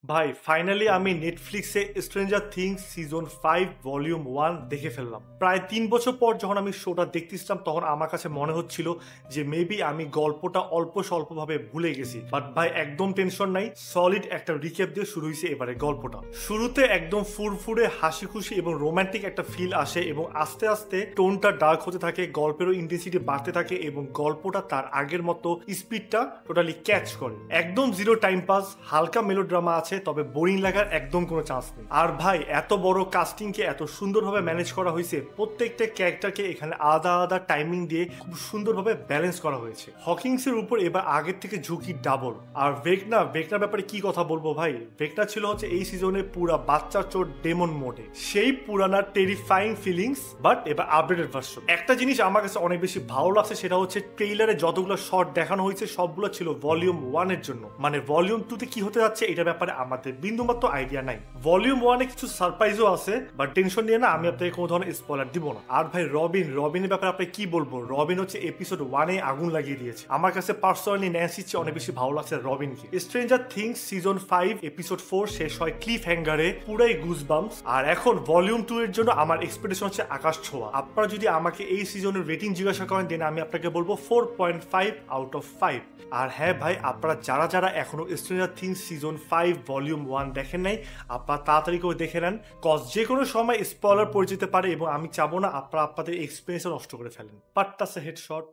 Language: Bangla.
ভাই ফাইনালি আমি নেটফ্লিক্সে স্ট্রেঞ্জার থিংস সিজন 5 ভলিউম 1 দেখে ফেললাম। প্রায় 3 বছর পর যখন আমি শোটা দেখতেছিলাম তখন আমার কাছে মনে হচ্ছিল যে মেবি আমি গল্পটা অল্প স্বল্পভাবে ভুলে গেছি, বাট ভাই একদম টেনশন নাই, সলিড একটা রিক্যাপ দিয়ে শুরু হয়েছে এবারে গল্পটা। শুরুতে একদম ফুরফুরে হাসি খুশি এবং রোমান্টিক একটা ফিল আসে এবং আস্তে আস্তে টোনটা ডার্ক হতে থাকে, গল্পেরও ইন্টেন্সিটি বাড়তে থাকে এবং গল্পটা তার আগের মতো স্পিডটা টোটালি ক্যাচ করে। একদম জিরো টাইম পাস, হালকা মেলোড্রামা আছে, তবে বোরিং লাগার একদম কোনো চান্স নেই। আর ভাই এত বড় কাস্টিংকে এত সুন্দরভাবে ম্যানেজ করা হয়েছে, প্রত্যেকটা ক্যারেক্টারকে এখানে আলাদা আলাদা টাইমিং দিয়ে খুব সুন্দরভাবে ব্যালেন্স করা হয়েছে। হকিংস এর উপর এবার আগের থেকে ঝুঁকি ডাবল। আর ভেকনার ব্যাপারে কি কথা বলবো ভাই, ভেকনা ছিল হচ্ছে এই সিজনে পুরা বাচ্চা চোর ডেমন মোডে, সেই পুরানা টেরিফাইং ফিলিংস বাট এবার আপডেটেড ভার্সন। একটা জিনিস আমার কাছে অনেক বেশি ভালো লাগছে, সেটা হচ্ছে ট্রেইলারে যতগুলো শর্ট দেখানো হয়েছে সবগুলো ছিল ভলিউম 1 এর জন্য, মানে ভলিউম 2 তে কি হতে যাচ্ছে এটার ব্যাপারে আমাদের বিন্দুমাত্র আইডিয়া নাই। ভলিউম 1 এ কিছু সারপ্রাইজও আছে, বাট টেনশন নিয়ে না, আমি আপনাকে কোনো ধরনের স্পয়লার দিব না। আর ভাই রবিনের ব্যাপারে আপনি কি বলবো, রবিন হচ্ছে এপিসোড 1 এ আগুন লাগিয়ে দিয়েছে। আমার কাছে পার্সোনালি ন্যান্সির চেয়ে অনেক বেশি ভালো লাগছে রবিনকে। স্ট্রেঞ্জার থিংস সিজন 5 এপিসোড 4 শেষ হয় ক্লিফ হ্যাঙ্গারে, পুরাই গুজবাম্পস। আর এখন ভলিউম 2 এর জন্য আমার এক্সপেকটেশন হচ্ছে আকাশ ছোঁয়া। আপনারা যদি আমাকে এই সিজনের রেটিং জিজ্ঞাসা করেন দেন আমি আপনাকে বলবো 4.5 আউট অফ 5। আর হ্যাঁ ভাই, আপনারা যারা এখনো স্ট্রেঞ্জার থিংস সিজন 5 ভলিউম 1 দেখেন নাই, আপনারা তাড়াতাড়ি করে দেখে নেন, কজ যে কোনো সময় স্পয়লার পড়ে যেতে পারে এবং আমি চাবো না আপনারা আপনাদের এক্সপিরিয়েন্স নষ্ট করে ফেলেন। But that's a headshot.